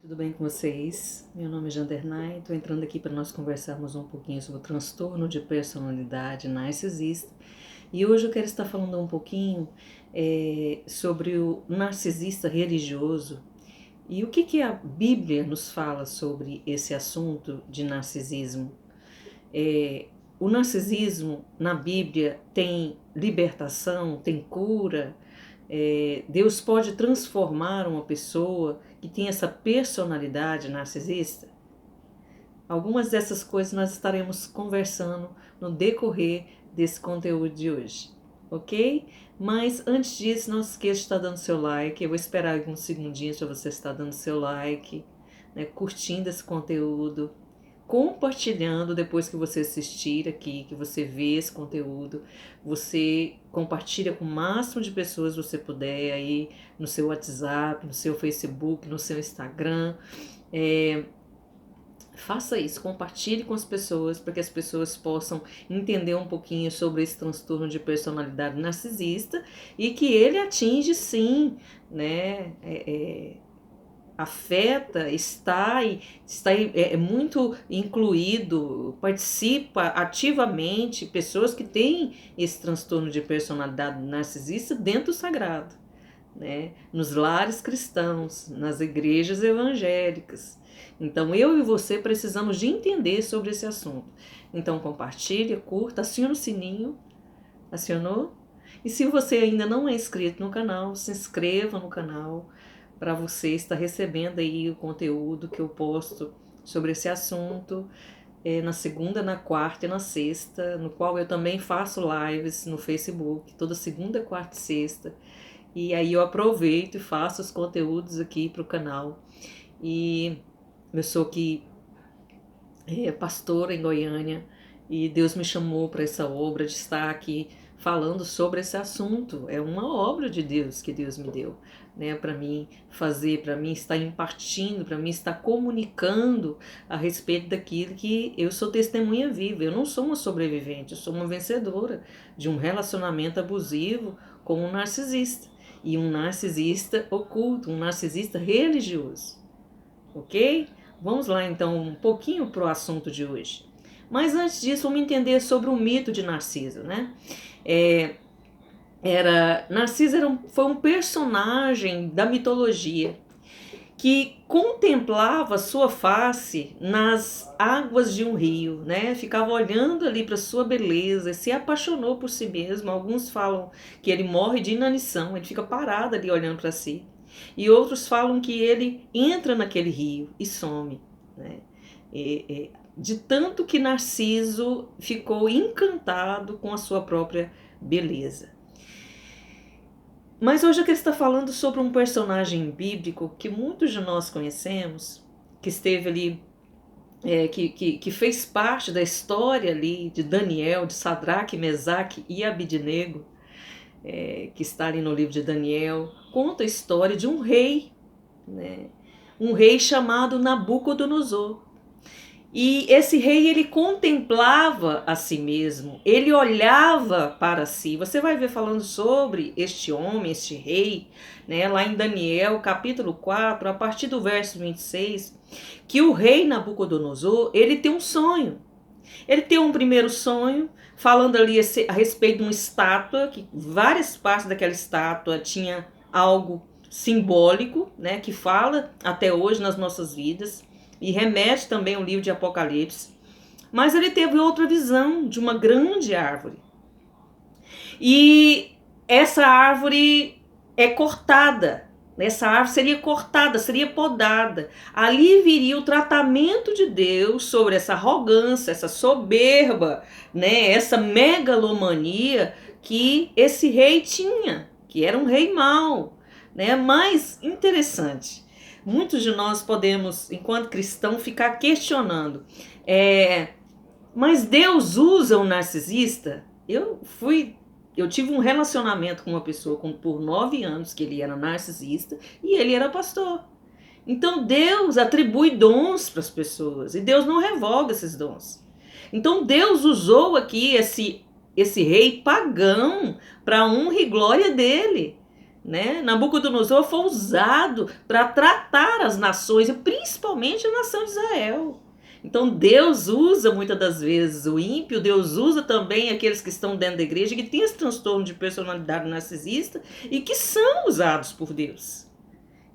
Tudo bem com vocês? Meu nome é Jandernay, estou entrando aqui para nós conversarmos um pouquinho sobre o transtorno de personalidade narcisista e hoje eu quero estar falando um pouquinho sobre o narcisista religioso e o que a Bíblia nos fala sobre esse assunto de narcisismo. O narcisismo na Bíblia tem libertação, tem cura. Deus pode transformar uma pessoa que tem essa personalidade narcisista? Algumas dessas coisas nós estaremos conversando no decorrer desse conteúdo de hoje, ok? Mas antes disso, não se esqueça de estar dando seu like. Eu vou esperar alguns segundinhos para você estar dando seu like, né, curtindo esse conteúdo, compartilhando depois que você assistir aqui, que você vê esse conteúdo, você compartilha com o máximo de pessoas que você puder aí no seu WhatsApp, no seu Facebook, no seu Instagram. Faça isso, compartilhe com as pessoas para que as pessoas possam entender um pouquinho sobre esse transtorno de personalidade narcisista e que ele atinge sim, né? Afeta, está muito incluído, participa ativamente pessoas que têm esse transtorno de personalidade narcisista dentro do sagrado, né? Nos lares cristãos, nas igrejas evangélicas. Então eu e você precisamos de entender sobre esse assunto. Então compartilha, curta, aciona o sininho. Acionou? E se você ainda não é inscrito no canal, se inscreva no canal para você estar recebendo aí o conteúdo que eu posto sobre esse assunto na segunda, na quarta e na sexta, no qual eu também faço lives no Facebook, toda segunda, quarta e sexta. E aí eu aproveito e faço os conteúdos aqui para o canal. E eu sou aqui pastora em Goiânia e Deus me chamou para essa obra de estar aqui falando sobre esse assunto. É uma obra de Deus que Deus me deu, né, para mim fazer, para mim estar impartindo, para mim estar comunicando a respeito daquilo que eu sou testemunha viva. Eu não sou uma sobrevivente, eu sou uma vencedora de um relacionamento abusivo com um narcisista. E um narcisista oculto, um narcisista religioso. Ok? Vamos lá então um pouquinho para o assunto de hoje. Mas antes disso, vamos entender sobre o mito de Narciso, né? Narciso foi um personagem da mitologia que contemplava sua face nas águas de um rio, né? Ficava olhando ali para sua beleza, se apaixonou por si mesmo. Alguns falam que ele morre de inanição, ele fica parado ali olhando para si. E outros falam que ele entra naquele rio e some, né? De tanto que Narciso ficou encantado com a sua própria beleza. Mas hoje eu quero estar falando sobre um personagem bíblico que muitos de nós conhecemos, que esteve ali, que fez parte da história ali de Daniel, de Sadraque, Mesaque e Abidnego, que está ali no livro de Daniel. Conta a história de um rei, né? Um rei chamado Nabucodonosor. E esse rei, ele contemplava a si mesmo, ele olhava para si. Você vai ver falando sobre este homem, este rei, né, lá em Daniel, capítulo 4, a partir do verso 26, que o rei Nabucodonosor, ele tem um sonho. Ele tem um primeiro sonho, falando ali a respeito de uma estátua, que várias partes daquela estátua tinha algo simbólico, né, que fala até hoje nas nossas vidas, e remete também ao livro de Apocalipse. Mas ele teve outra visão de uma grande árvore. E essa árvore é cortada. Essa árvore seria cortada, seria podada. Ali viria o tratamento de Deus sobre essa arrogância, essa soberba, né, essa megalomania que esse rei tinha, que era um rei mau, né? Mas interessante, muitos de nós podemos, enquanto cristão, ficar questionando. Mas Deus usa um narcisista? Eu tive um relacionamento com uma pessoa por 9 anos que ele era narcisista e ele era pastor. Então Deus atribui dons para as pessoas e Deus não revoga esses dons. Então Deus usou aqui esse rei pagão para a honra e glória dele. né? Nabucodonosor foi usado para tratar as nações, e principalmente a nação de Israel. Então Deus usa muitas das vezes o ímpio, Deus usa também aqueles que estão dentro da igreja, que têm esse transtorno de personalidade narcisista e que são usados por Deus.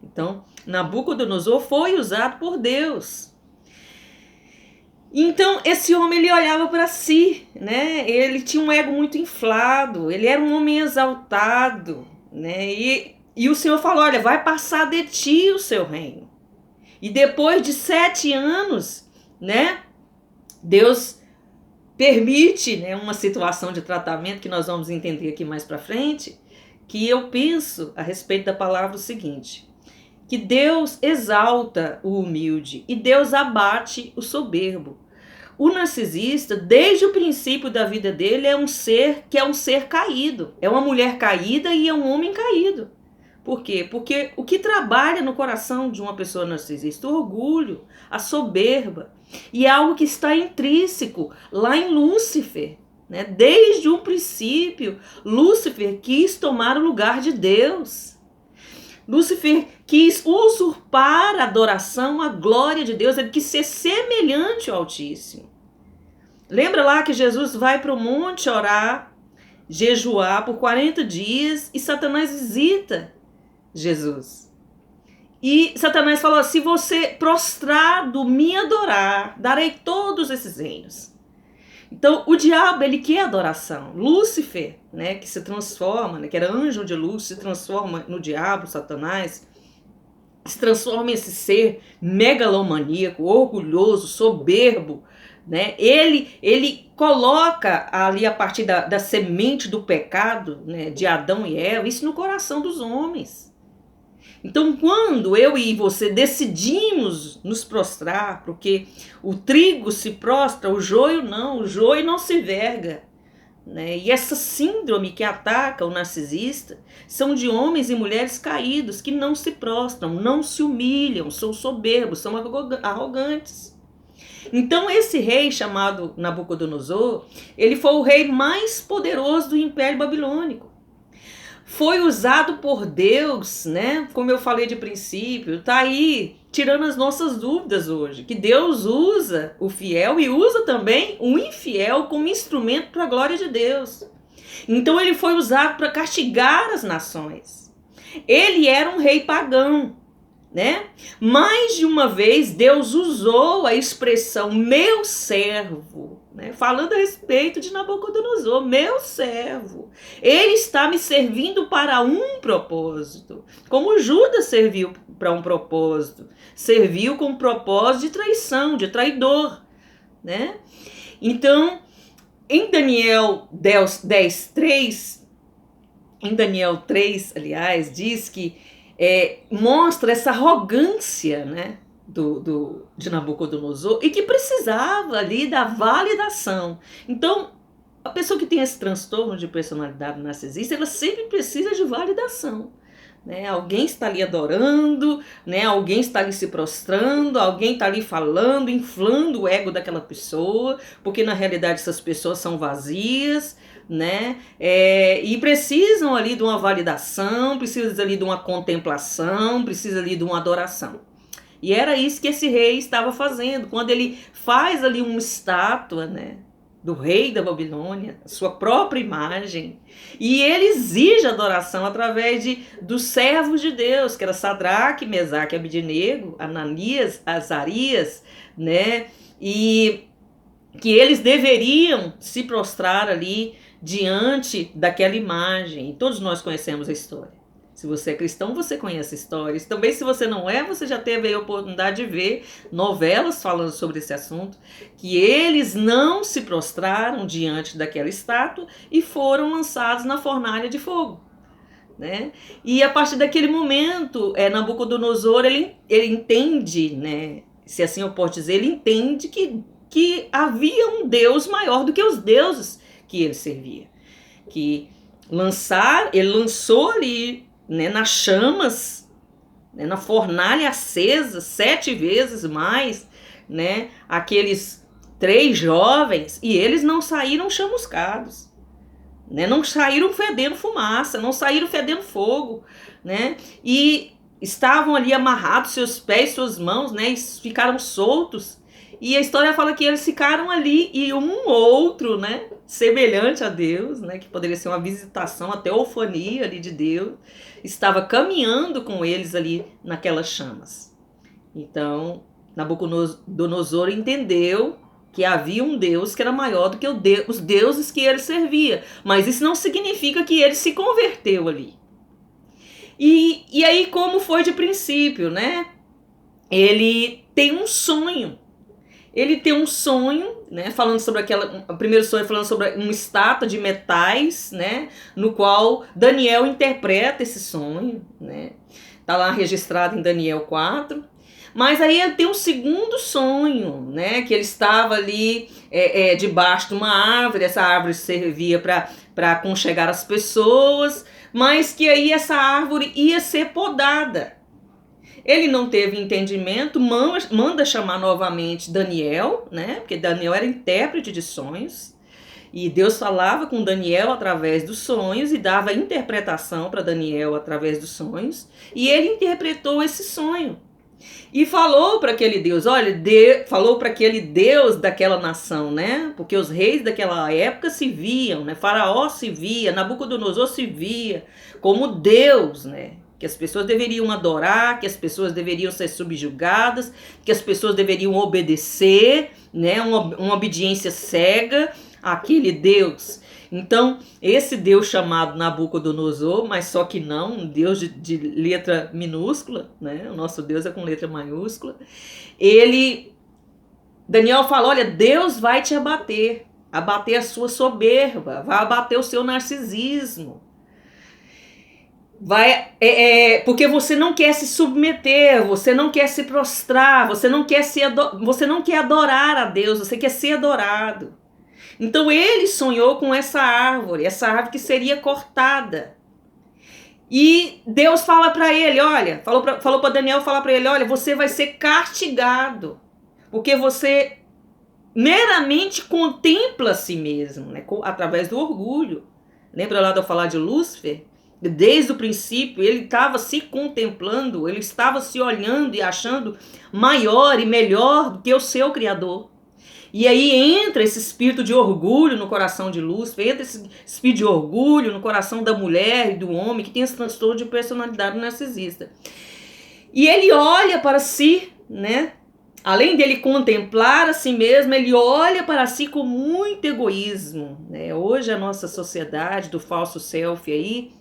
Então Nabucodonosor foi usado por Deus. Então esse homem, ele olhava para si, né? Ele tinha um ego muito inflado, ele era um homem exaltado, né? E o Senhor falou: olha, vai passar de ti o seu reino. E depois de 7 anos, né, Deus permite, né, uma situação de tratamento que nós vamos entender aqui mais para frente, que eu penso a respeito da palavra o seguinte: que Deus exalta o humilde e Deus abate o soberbo. O narcisista, desde o princípio da vida dele, é um ser caído. É uma mulher caída e é um homem caído. Por quê? Porque o que trabalha no coração de uma pessoa narcisista? O orgulho, a soberba. E é algo que está intrínseco lá em Lúcifer, né? Desde o princípio, Lúcifer quis tomar o lugar de Deus. Lúcifer quis usurpar a adoração, a glória de Deus. Ele quis ser semelhante ao Altíssimo. Lembra lá que Jesus vai para o monte orar, jejuar por 40 dias e Satanás visita Jesus. E Satanás falou: se você prostrado me adorar, darei todos esses reinos. Então o diabo, ele quer adoração. Lúcifer, né, que se transforma, né, que era anjo de luz, se transforma no diabo, Satanás, se transforma em esse ser megalomaníaco, orgulhoso, soberbo, né? Ele coloca ali, a partir da semente do pecado, né, de Adão e Eva, isso no coração dos homens. Então, quando eu e você decidimos nos prostrar, porque o trigo se prostra, o joio não se verga, né? E essa síndrome que ataca o narcisista são de homens e mulheres caídos que não se prostram, não se humilham, são soberbos, são arrogantes. Então esse rei chamado Nabucodonosor, ele foi o rei mais poderoso do Império Babilônico. Foi usado por Deus, né? Como eu falei de princípio, tá aí tirando as nossas dúvidas hoje, que Deus usa o fiel e usa também o infiel como instrumento para a glória de Deus. Então ele foi usado para castigar as nações. Ele era um rei pagão, né? Mais de uma vez Deus usou a expressão meu servo, né? Falando a respeito de Nabucodonosor, meu servo. Ele está me servindo para um propósito, como Judas serviu para um propósito, serviu com um propósito de traição, de traidor, né? Então, em Daniel 10:3, em Daniel 3, aliás, diz que mostra essa arrogância, né, de Nabucodonosor, e que precisava ali da validação. Então, a pessoa que tem esse transtorno de personalidade narcisista, ela sempre precisa de validação, né? Alguém está ali adorando, né? Alguém está ali se prostrando, alguém está ali falando, inflando o ego daquela pessoa, porque na realidade essas pessoas são vazias, né? E precisam ali de uma validação, precisam ali de uma contemplação, precisam ali de uma adoração. E era isso que esse rei estava fazendo, quando ele faz ali uma estátua, né, do rei da Babilônia, sua própria imagem, e ele exige adoração através dos servos de Deus, que era Sadraque, Mesaque, Abednego, Ananias, Azarias, né, e que eles deveriam se prostrar ali diante daquela imagem. Todos nós conhecemos a história. Se você é cristão, você conhece a história. Também, se você não é, você já teve a oportunidade de ver novelas falando sobre esse assunto, que eles não se prostraram diante daquela estátua e foram lançados na fornalha de fogo, né? E a partir daquele momento, Nabucodonosor, ele entende, né? Se assim eu posso dizer, ele entende que havia um Deus maior do que os deuses que ele servia. Ele lançou ali, né, nas chamas, né, na fornalha acesa, 7 vezes mais, né, aqueles 3 jovens, e eles não saíram chamuscados, né? Não saíram fedendo fumaça, não saíram fedendo fogo, né? E estavam ali amarrados seus pés, suas mãos, né? E ficaram soltos. E a história fala que eles ficaram ali e um outro, né? Semelhante a Deus, né? Que poderia ser uma visitação, até teofania ali de Deus, estava caminhando com eles ali naquelas chamas. Então, Nabucodonosor entendeu que havia um Deus que era maior do que os deuses que ele servia. Mas isso não significa que ele se converteu ali. E aí, como foi de princípio, né? Ele tem um sonho. Ele tem um sonho, né? Falando sobre o primeiro sonho falando sobre uma estátua de metais, né? No qual Daniel interpreta esse sonho, né? Tá lá registrado em Daniel 4. Mas aí ele tem um segundo sonho, né? Que ele estava ali debaixo de uma árvore, essa árvore servia para aconchegar as pessoas, mas que aí essa árvore ia ser podada. Ele não teve entendimento, manda chamar novamente Daniel, né? Porque Daniel era intérprete de sonhos. E Deus falava com Daniel através dos sonhos e dava interpretação para Daniel através dos sonhos. E ele interpretou esse sonho. E falou para aquele Deus, olha, falou para aquele Deus daquela nação, né? Porque os reis daquela época se viam, né? Faraó se via, Nabucodonosor se via como Deus, né? Que as pessoas deveriam adorar, que as pessoas deveriam ser subjugadas, que as pessoas deveriam obedecer, né? Uma obediência cega àquele Deus. Então, esse Deus chamado Nabucodonosor, mas só que não, um Deus de letra minúscula, né? O nosso Deus é com letra maiúscula. Daniel fala, olha, Deus vai te abater a sua soberba, vai abater o seu narcisismo. Porque você não quer se submeter, você não quer se prostrar, você não quer adorar a Deus, você quer ser adorado. Então ele sonhou com essa árvore que seria cortada. E Deus fala para ele, olha, falou para Daniel falar para ele, olha, você vai ser castigado, porque você meramente contempla a si mesmo, né, através do orgulho. Lembra lá de eu falar de Lúcifer? Desde o princípio, ele estava se contemplando, ele estava se olhando e achando maior e melhor do que o seu Criador. E aí entra esse espírito de orgulho no coração de Lúcifer, entra esse espírito de orgulho no coração da mulher e do homem que tem esse transtorno de personalidade narcisista. E ele olha para si, né? Além dele contemplar a si mesmo, ele olha para si com muito egoísmo, né? Hoje a nossa sociedade do falso self aí,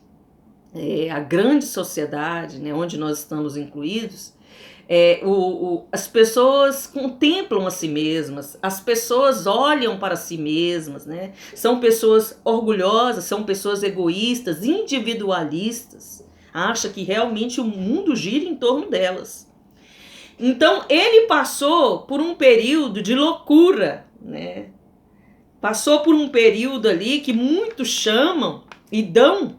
a grande sociedade, né, onde nós estamos incluídos, as pessoas contemplam a si mesmas, as pessoas olham para si mesmas, né? São pessoas orgulhosas, são pessoas egoístas, individualistas, acham que realmente o mundo gira em torno delas. Então ele passou por um período de loucura, né? Passou por um período ali que muitos chamam e dão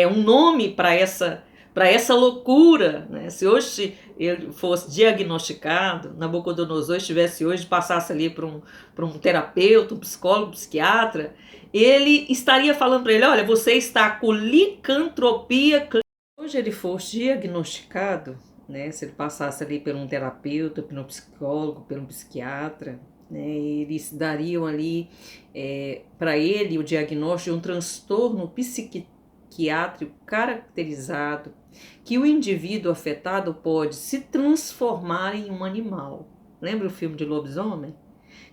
um nome para essa loucura, né? Se hoje ele fosse diagnosticado, Nabucodonosor estivesse hoje, passasse ali para um terapeuta, um psicólogo, um psiquiatra, ele estaria falando para ele, olha, você está com licantropia clínica. Hoje ele fosse diagnosticado, né? Se ele passasse ali por um terapeuta, por um psicólogo, por um psiquiatra, né? Eles dariam ali para ele o diagnóstico de um transtorno psiquiátrico caracterizado que o indivíduo afetado pode se transformar em um animal. Lembra o filme de lobisomem?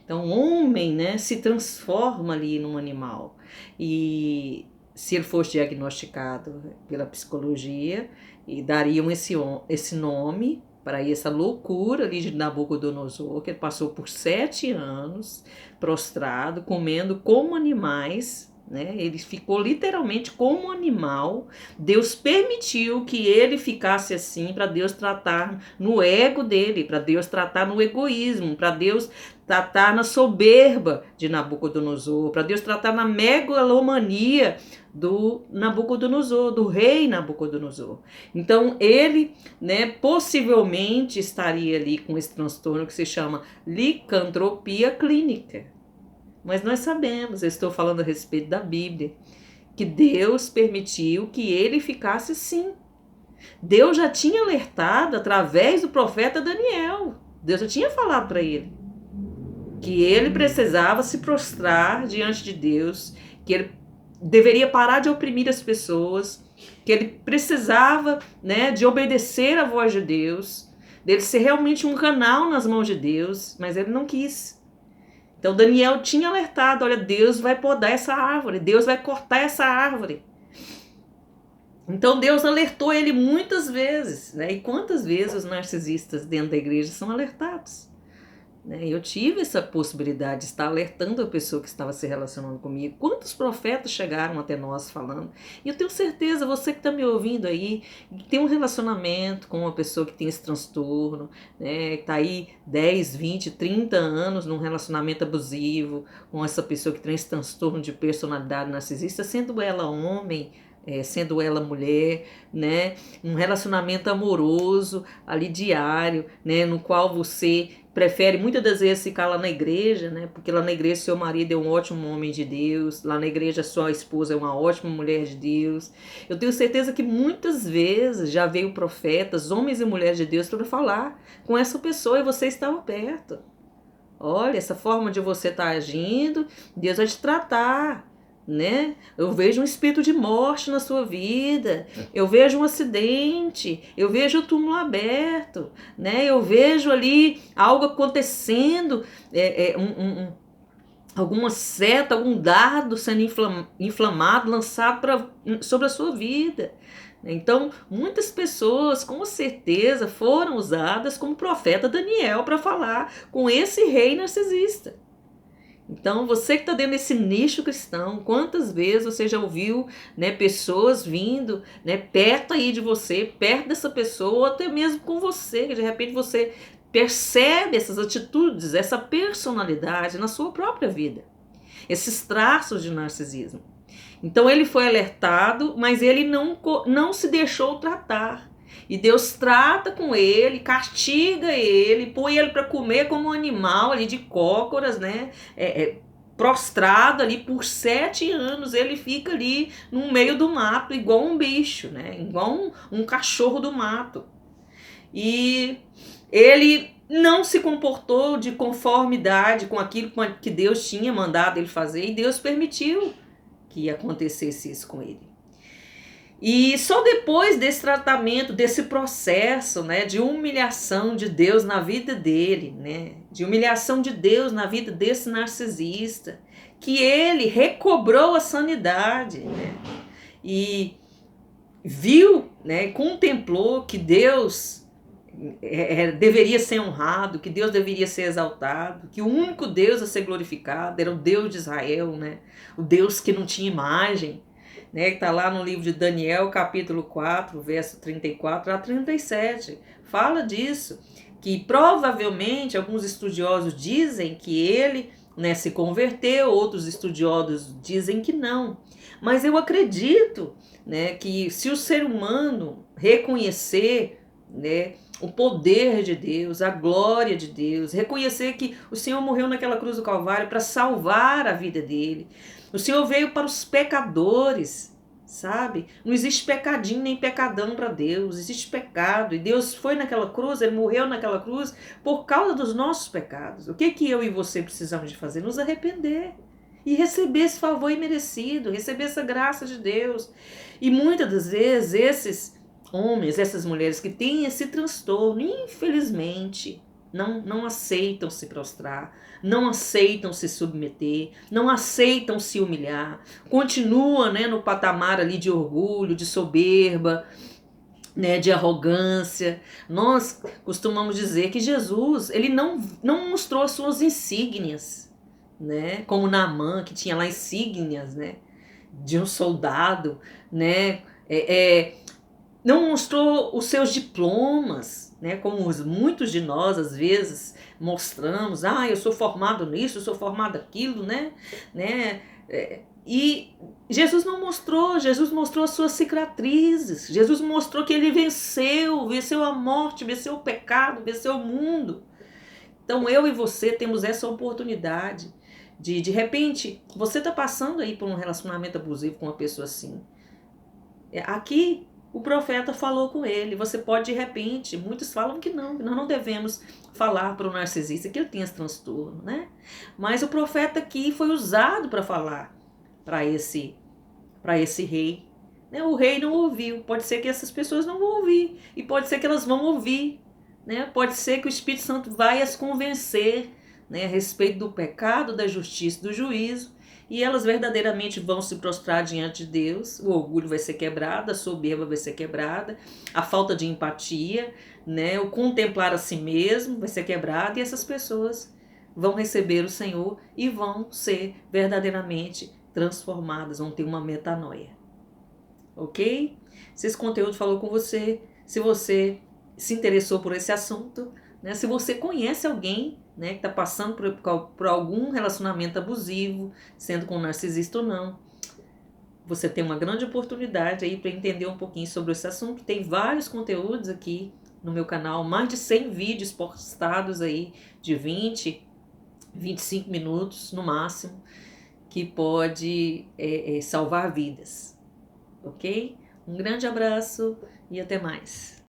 Então, o homem, né, se transforma ali num animal. E se ele fosse diagnosticado pela psicologia, e dariam esse nome para essa loucura ali de Nabucodonosor, que ele passou por 7 anos prostrado, comendo como animais, né? Ele ficou literalmente como um animal. Deus permitiu que ele ficasse assim para Deus tratar no ego dele, para Deus tratar no egoísmo, para Deus tratar na soberba de Nabucodonosor, para Deus tratar na megalomania do Nabucodonosor, do rei Nabucodonosor. Então ele, né, possivelmente estaria ali com esse transtorno que se chama licantropia clínica. Mas nós sabemos, eu estou falando a respeito da Bíblia, que Deus permitiu que ele ficasse sim. Deus já tinha alertado através do profeta Daniel. Deus já tinha falado para ele que ele precisava se prostrar diante de Deus, que ele deveria parar de oprimir as pessoas, que ele precisava, né, de obedecer à voz de Deus, dele ser realmente um canal nas mãos de Deus, mas ele não quis. Então Daniel tinha alertado, olha, Deus vai podar essa árvore, Deus vai cortar essa árvore. Então Deus alertou ele muitas vezes, né? E quantas vezes os narcisistas dentro da igreja são alertados? Eu tive essa possibilidade de estar alertando a pessoa que estava se relacionando comigo. Quantos profetas chegaram até nós falando? E eu tenho certeza, você que está me ouvindo aí, que tem um relacionamento com uma pessoa que tem esse transtorno, né, que está aí 10, 20, 30 anos num relacionamento abusivo, com essa pessoa que tem esse transtorno de personalidade narcisista, sendo ela homem, sendo ela mulher, né, um relacionamento amoroso ali diário, né, no qual você prefere muitas das vezes ficar lá na igreja, né, porque lá na igreja seu marido é um ótimo homem de Deus, lá na igreja sua esposa é uma ótima mulher de Deus. Eu tenho certeza que muitas vezes já veio profetas, homens e mulheres de Deus, para falar com essa pessoa e você estava perto. Olha, essa forma de você estar agindo, Deus vai te tratar. Né? Eu vejo um espírito de morte na sua vida, eu vejo um acidente, eu vejo o túmulo aberto, né? Eu vejo ali algo acontecendo, alguma seta, algum dardo sendo inflamado, lançado sobre a sua vida. Então, muitas pessoas com certeza foram usadas como profeta Daniel para falar com esse rei narcisista. Então, você que está dentro desse nicho cristão, quantas vezes você já ouviu, né, pessoas vindo, né, perto aí de você, perto dessa pessoa, ou até mesmo com você, que de repente você percebe essas atitudes, essa personalidade na sua própria vida, esses traços de narcisismo. Então, ele foi alertado, mas ele não se deixou tratar. E Deus trata com ele, castiga ele, põe ele para comer como um animal ali de cócoras, né? Prostrado ali por 7 anos, ele fica ali no meio do mato, igual um bicho, né? Igual um cachorro do mato. E ele não se comportou de conformidade com aquilo que Deus tinha mandado ele fazer, e Deus permitiu que acontecesse isso com ele. E só depois desse tratamento, desse processo, né, de humilhação de Deus na vida dele, né, de humilhação de Deus na vida desse narcisista, que ele recobrou a sanidade, né, e viu, né, contemplou que Deus deveria ser honrado, que Deus deveria ser exaltado, que o único Deus a ser glorificado era o Deus de Israel, né, o Deus que não tinha imagem, né, que está lá no livro de Daniel, capítulo 4, verso 34 a 37, fala disso, que provavelmente alguns estudiosos dizem que ele, né, se converteu, outros estudiosos dizem que não, mas eu acredito, né, que se o ser humano reconhecer, né, o poder de Deus, a glória de Deus, reconhecer que o Senhor morreu naquela cruz do Calvário para salvar a vida dele, o Senhor veio para os pecadores, sabe? Não existe pecadinho nem pecadão para Deus, existe pecado. E Deus foi naquela cruz, ele morreu naquela cruz por causa dos nossos pecados. O que eu e você precisamos de fazer? Nos arrepender e receber esse favor imerecido, receber essa graça de Deus. E muitas das vezes esses homens, essas mulheres que têm esse transtorno, infelizmente, não aceitam se prostrar, não aceitam se submeter, não aceitam se humilhar, continua, né, no patamar ali de orgulho, de soberba, né, de arrogância. Nós costumamos dizer que Jesus, ele não mostrou as suas insígnias, né, como Naamã, que tinha lá insígnias, né, de um soldado, né, não mostrou os seus diplomas, né, como muitos de nós às vezes mostramos, eu sou formado nisso, eu sou formado naquilo, né, e Jesus não mostrou, Jesus mostrou as suas cicatrizes, Jesus mostrou que ele venceu a morte, venceu o pecado, venceu o mundo. Então eu e você temos essa oportunidade De repente, você está passando aí por um relacionamento abusivo com uma pessoa assim. Aqui, o profeta falou com ele. Você pode, de repente, muitos falam que nós não devemos falar para o narcisista que ele tem esse transtorno, né? Mas o profeta aqui foi usado para falar para esse rei. Né? O rei não ouviu. Pode ser que essas pessoas não vão ouvir. E pode ser que elas vão ouvir. Né? Pode ser que o Espírito Santo vai as convencer, né, a respeito do pecado, da justiça, do juízo, e elas verdadeiramente vão se prostrar diante de Deus. O orgulho vai ser quebrado, a soberba vai ser quebrada, a falta de empatia, né, o contemplar a si mesmo vai ser quebrado, e essas pessoas vão receber o Senhor e vão ser verdadeiramente transformadas, vão ter uma metanoia. Ok? Se esse conteúdo falou com você, se você se interessou por esse assunto, né, se você conhece alguém, né, que está passando por algum relacionamento abusivo, sendo com um narcisista ou não, você tem uma grande oportunidade aí para entender um pouquinho sobre esse assunto. Tem vários conteúdos aqui no meu canal, mais de 100 vídeos postados aí de 20, 25 minutos no máximo, que pode salvar vidas, ok? Um grande abraço e até mais.